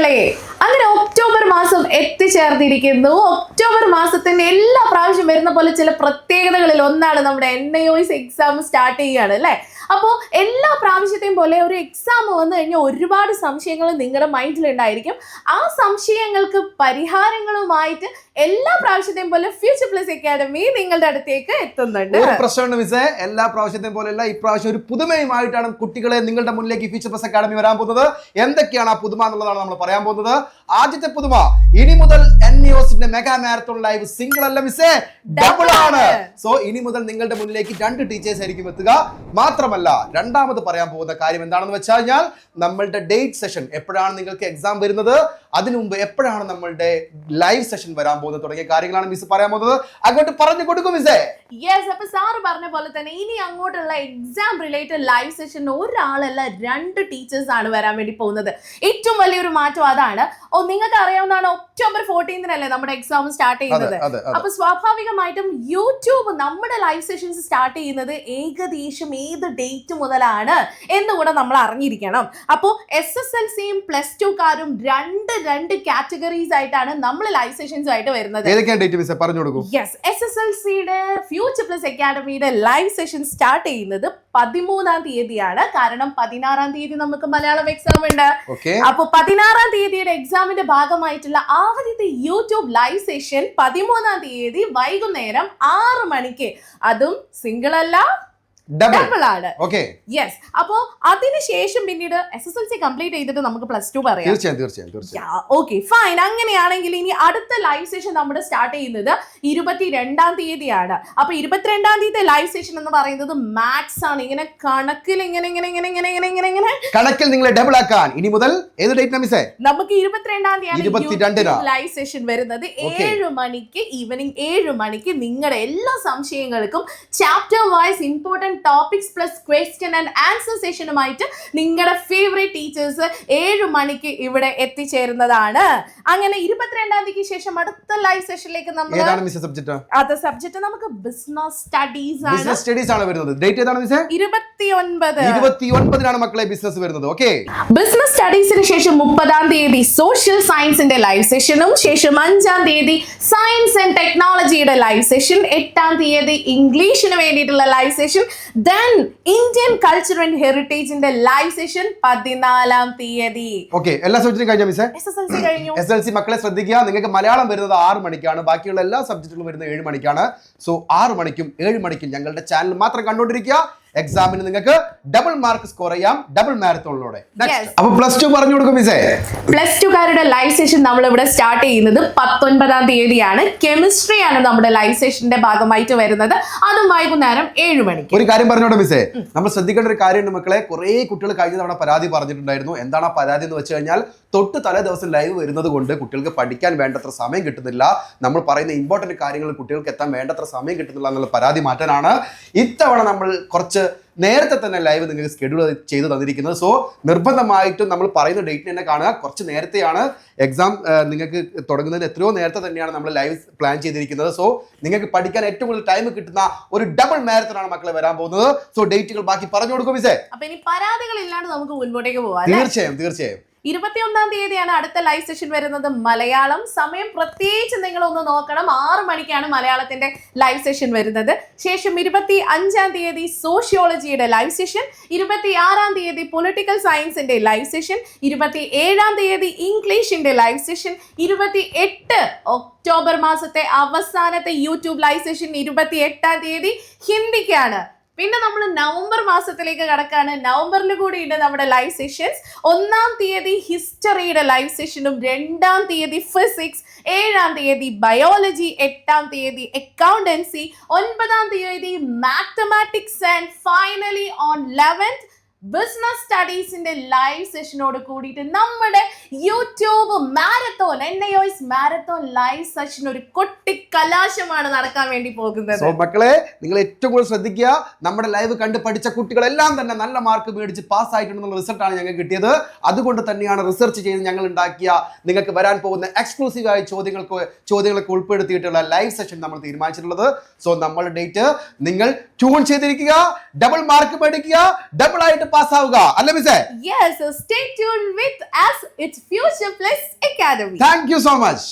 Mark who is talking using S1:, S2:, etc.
S1: കുട്ടികളെ അങ്ങനെ ഒക്ടോബർ മാസം എത്തിച്ചേർന്നിരിക്കുന്നു. ഒക്ടോബർ മാസത്തിന്റെ എല്ലാ പ്രാവശ്യം വരുന്ന പോലെ ചില പ്രത്യേകതകളിൽ ഒന്നാണ് നമ്മുടെ NIOS എക്സാം സ്റ്റാർട്ട് ചെയ്യുകയാണ് അല്ലേ. അപ്പോൾ എല്ലാ പ്രാവശ്യത്തെയും പോലെ ഒരു എക്സാം വന്നു കഴിഞ്ഞാൽ ഒരുപാട് സംശയങ്ങൾ നിങ്ങളുടെ മൈൻഡിൽ ഉണ്ടായിരിക്കും. ആ സംശയങ്ങൾക്ക് പരിഹാരങ്ങളുമായിട്ട് എല്ലാ പ്രാവശ്യത്തെയും പോലെ ഫ്യൂച്ചർ പ്ലസ് അക്കാഡമി നിങ്ങളുടെ അടുത്തേക്ക് എത്തുന്നുണ്ട്.
S2: പ്രശ്നമുണ്ട് മിസ്സേ, എല്ലാ പ്രാവശ്യത്തെയും പോലെയല്ല ഇപ്രാവശ്യം ഒരു പുതുമയുമായിട്ടാണ് കുട്ടികളെ നിങ്ങളുടെ മുന്നിലേക്ക് ഫ്യൂച്ചർ പ്ലസ് അക്കാഡമി വരാൻ പോകുന്നത്. എന്തൊക്കെയാണ് ആ പുതുമ എന്നുള്ളതാണ് നമ്മൾ പറയാൻ പോകുന്നത്. ആദ്യത്തെ പുതുമ, ഇനി മുതൽ NIOSന്റെ മെഗാ മാരത്തോൺ ലൈവ് സിംഗിൾ അല്ല മിസ്സേ, ഡബിൾ ആണ്. സോ ഇനി മുതൽ നിങ്ങളുടെ മുന്നിലേക്ക് 2 ടീച്ചേഴ്സ് ആയിരിക്കും എത്തുക. മാത്രമല്ല രണ്ടാമത് പറയാൻ പോകുന്ന കാര്യം എന്താണെന്ന് വെച്ച് കഴിഞ്ഞാൽ നമ്മളുടെ ഡേറ്റ് സെഷൻ എപ്പോഴാണ് നിങ്ങൾക്ക് എക്സാം വരുന്നത്, അതിനു മുമ്പ് എപ്പോഴാണ് നമ്മളുടെ ലൈവ് സെഷൻ വരാൻ പോകുന്നത് തുടങ്ങിയ കാര്യങ്ങളാണ് മിസ് പറയാൻ പോകുന്നത്. അങ്ങോട്ട് പറഞ്ഞു കൊടുക്കും മിസ്സേ.
S1: യെസ്, അപ്പൊ സാറ് പറഞ്ഞ പോലെ തന്നെ ഇനി അങ്ങോട്ടുള്ള എക്സാം റിലേറ്റഡ് ലൈവ് സെഷൻ ഒരാളല്ല 2 ടീച്ചേഴ്സ് ആണ് വരാൻ വേണ്ടി പോകുന്നത്. ഏറ്റവും വലിയൊരു മാറ്റം അതാണ്. നിങ്ങൾക്ക് അറിയാവുന്നതാണ്, ഒക്ടോബർ 14 നമ്മുടെ എക്സാം സ്റ്റാർട്ട് ചെയ്യുന്നത്. അപ്പൊ സ്വാഭാവികമായിട്ടും യൂട്യൂബ് നമ്മുടെ ലൈവ് സെഷൻസ് സ്റ്റാർട്ട് ചെയ്യുന്നത് ഏകദേശം ഏത് ഡേറ്റ് മുതലാണ് എന്നുകൂടെ നമ്മൾ അറിഞ്ഞിരിക്കണം. അപ്പോൾ SSLCയും +2കാരും രണ്ട് കാറ്റഗറീസ് ആയിട്ടാണ് നമ്മൾ ലൈവ് സെഷൻസ് ആയിട്ട് വരുന്നത്. യെസ്, SSLCയുടെ ഫ്യൂച്ചർ പ്ലസ് അക്കാഡമിയുടെ ലൈവ് സെഷൻ സ്റ്റാർട്ട് ചെയ്യുന്നത് 13-ാം തീയതിയാണ്. കാരണം 16-ാം തീയതി നമുക്ക് മലയാളം എക്സാം ഉണ്ട്. അപ്പൊ 16-ാം തീയതിയുടെ എക്സാമിന്റെ ഭാഗമായിട്ടുള്ള ആദ്യത്തെ യൂട്യൂബ് ലൈവ് സെഷൻ 13-ാം തീയതി വൈകുന്നേരം 6 മണിക്ക്, അതും സിംഗിൾ അല്ല ഡബിൾ ആണ്. യെസ്, അപ്പോ അതിനുശേഷം പിന്നീട് SSLC കംപ്ലീറ്റ് ചെയ്തിട്ട് നമുക്ക് +2 പറയാം.
S2: തീർച്ചയായും.
S1: Okay fine. അങ്ങനെയാണെങ്കിൽ ഇനി അടുത്ത ലൈവ് സെഷൻ നമ്മുടെ സ്റ്റാർട്ട് ചെയ്യുന്നത് 22-ാം തീയതിയാണ്. അപ്പൊ 22-ാം തീയതി ലൈവ് സെഷൻ എന്ന് പറയുന്നത് മാത്സ് ആണ്. ഇങ്ങനെ കണക്കിൽ ഇങ്ങനെ
S2: കണക്കിൽ നിങ്ങളെ ഡബിൾ ആക്കാൻ ഇനി മുതൽ ഏത് ഡേറ്റ് മിസ്സേ
S1: നമുക്ക് 22-ാം തീയതി ലൈവ് സെഷൻ വരുന്നത് 7 മണിക്ക്, ഈവനിങ് 7 മണിക്ക്. നിങ്ങളുടെ എല്ലാ സംശയങ്ങൾക്കും chapter wise important topics plus question and answer സെഷനുമായിട്ട് നിങ്ങളുടെ ഫേവറേറ്റ് ടീച്ചേഴ്സ് 7 മണിക്ക് ഇവിടെ എത്തിച്ചേരുന്നതാണ്. അങ്ങനെ 22-ാം തീയതിക്ക് ശേഷം അടുത്ത ലൈവ് സെഷനിലേക്ക് നമ്മൾ സബ്ജക്ട് നമുക്ക് ബിസിനസ് സ്റ്റഡീസ് ആണ്
S2: വരുന്നത്. ഡേറ്റ് ഏതാണ് മിസ്സേ? 29-ാണ് മക്കളെ ബിസിനസ് വരുന്നത്.
S1: ബിസിനസ് സ്റ്റഡീസിന് ശേഷം 30-ാം തീയതി സോഷ്യൽ സയൻസിന്റെ ലൈവ് സെഷനും, ശേഷം 5-ാം തീയതി സയൻസ് ആൻഡ് ടെക്നോളജിയുടെ ലൈവ് സെഷൻ, 8-ാം തീയതി ഇംഗ്ലീഷിന് വേണ്ടിയിട്ടുള്ള live session, then Indian culture and ഹെറിറ്റേജിന്റെ ലൈവ് സെഷൻ 14-ാം തീയതി.
S2: എല്ലാ സബ്ജക്റ്റും കഴിഞ്ഞ മിസ്സേ?
S1: SSLC കഴിഞ്ഞു.
S2: SSLC മക്കളെ ശ്രദ്ധിക്കുക, നിങ്ങൾക്ക് മലയാളം വരുന്നത് 6 മണിക്കാണ്, ബാക്കിയുള്ള എല്ലാ സബ്ജക്റ്റുകളും വരുന്നത് 7 മണിക്കാണ്. സോ 6 മണിക്കും 7 മണിക്കും ഞങ്ങളുടെ ചാനൽ മാത്രം കണ്ടുകൊണ്ടിരിക്കുക. എക്സാമിന് നിങ്ങൾക്ക് ഡബിൾ മാർക്ക് സ്കോർ ചെയ്യാം ഡബിൾ മാരത്തോണിലൂടെ. അപ്പൊ +2 പറഞ്ഞു കൊടുക്കും മിസ്സേ.
S1: +2കാരുടെ ലൈവ് സെഷൻ നമ്മൾ ഇവിടെ സ്റ്റാർട്ട് ചെയ്യുന്നത് 19-ാം തീയതിയാണ്. കെമിസ്ട്രി ആണ് നമ്മുടെ ലൈവ് സെഷന്റെ ഭാഗമായിട്ട് വരുന്നത്, അതും വൈകുന്നേരം 7 മണിക്ക്.
S2: ഒരു കാര്യം പറഞ്ഞോട്ടെ മിസ്സേ, നമ്മൾ ശ്രദ്ധിക്കേണ്ട ഒരു കാര്യമുണ്ട് മക്കളെ. കുറെ കുട്ടികൾ കഴിഞ്ഞ തവണ പരാതി പറഞ്ഞിട്ടുണ്ടായിരുന്നു. എന്താണ് ആ പരാതി എന്ന് വെച്ച് കഴിഞ്ഞാൽ, തൊട്ട് തലേ ദിവസം ലൈവ് വരുന്നത് കൊണ്ട് കുട്ടികൾക്ക് പഠിക്കാൻ വേണ്ടത്ര സമയം കിട്ടുന്നില്ല, നമ്മൾ പറയുന്ന ഇമ്പോർട്ടന്റ് കാര്യങ്ങൾ കുട്ടികൾക്ക് എത്താൻ വേണ്ടത്ര സമയം കിട്ടുന്നില്ല എന്നുള്ള പരാതി മാറ്റാനാണ് ഇത്തവണ നമ്മൾ കുറച്ച് നേരത്തെ തന്നെ ലൈവ് നിങ്ങൾക്ക് സ്കെഡ്യൂൾ ചെയ്ത് തന്നിരിക്കുന്നത്. സോ നിർബന്ധമായിട്ടും നമ്മൾ പറയുന്ന ഡേറ്റിന് തന്നെ കാണുക. കുറച്ച് നേരത്തെയാണ് എക്സാം നിങ്ങൾക്ക് തുടങ്ങുന്നതിന് എത്രയോ നേരത്തെ തന്നെയാണ് നമ്മൾ ലൈവ് പ്ലാൻ ചെയ്തിരിക്കുന്നത്. സോ നിങ്ങൾക്ക് പഠിക്കാൻ ഏറ്റവും കൂടുതൽ ടൈം കിട്ടുന്ന ഒരു ഡബിൾ മാരത്തോണാണ് മക്കളെ വരാൻ പോകുന്നത്. സോ ഡേറ്റുകൾ ബാക്കി പറഞ്ഞു കൊടുക്കും മിസ്സേ.
S1: അപ്പൊ ഇനി പരാതികളില്ലാണ്ട് നമുക്ക് മുൻപോട്ടേക്ക് പോവാം.
S2: തീർച്ചയായും.
S1: 21-ാം തീയതിയാണ് അടുത്ത ലൈവ് സെഷൻ വരുന്നത്, മലയാളം. സമയം പ്രത്യേകിച്ച് നിങ്ങൾ ഒന്ന് നോക്കണം, 6 മണിക്കാണ് മലയാളത്തിന്റെ ലൈവ് സെഷൻ വരുന്നത്. ശേഷം 25-ാം തീയതി സോഷ്യോളജിയുടെ ലൈവ് സെഷൻ, 26-ാം തീയതി പൊളിറ്റിക്കൽ സയൻസിന്റെ ലൈവ് സെഷൻ, 27-ാം തീയതി ഇംഗ്ലീഷിന്റെ ലൈവ് സെഷൻ, 28 ഒക്ടോബർ മാസത്തെ അവസാനത്തെ യൂട്യൂബ് ലൈവ് സെഷൻ 28-ാം തീയതി ഹിന്ദിക്കാണ്. പിന്നെ നമ്മൾ നവംബർ മാസത്തിലേക്ക് കടക്കാണ്. നവംബറിൽ കൂടി ഉണ്ട് നമ്മുടെ ലൈവ് സെഷൻസ്. 1-ാം തീയതി ഹിസ്റ്ററിയുടെ ലൈവ് സെഷനും, 2-ാം തീയതി ഫിസിക്സ്, 7-ാം തീയതി ബയോളജി, 8-ാം തീയതി അക്കൗണ്ടൻസി, 9-ാം തീയതി mathematics and finally on 11th business സ്റ്റഡീസിന്റെ ലൈവ് സെഷനോട് കൂടിയിട്ട് നമ്മുടെ YouTube marathon NIOS marathon live session ഒരു കൊട്ടി കലാശമാണ് നടക്കാൻ വേണ്ടി പോകുന്നത്.
S2: സോ മക്കളെ, നിങ്ങൾ ഏറ്റവും കൂടുതൽ ശ്രദ്ധിക്കുക. നമ്മുടെ ലൈവ് കണ്ട് പഠിച്ച കുട്ടികളെല്ലാം തന്നെ നല്ല മാർക്ക് മേടിച്ച് പാസ് ആയിട്ടുണ്ടെന്നുള്ള റിസൾട്ടാണ് ഞങ്ങൾക്ക് കിട്ടിയത്. അതുകൊണ്ട് തന്നെയാണ് റിസർച്ച് ചെയ്ത് ഞങ്ങൾ ഉണ്ടാക്കിയ നിങ്ങൾക്ക് വരാൻ പോകുന്ന എക്സ്ക്ലൂസീവ് ആയ ചോദ്യങ്ങളൊക്കെ ഉൾപ്പെടുത്തിയിട്ടുള്ള ലൈവ് സെഷൻ നമ്മൾ തീരുമാനിച്ചിട്ടുള്ളത്. സോ നമ്മുടെ ഡേറ്റ് നിങ്ങൾ ട്യൂൺ ചെയ്തിരിക്കുക, ഡബിൾ മാർക്ക് മേടിക്കുക, ഡബിൾ ആയിട്ട് പാസ്സാവുക അല്ലേ മിസ്സേ?
S1: Yes, so stay tuned with us. It's Future Plus Academy.
S2: Thank you so much.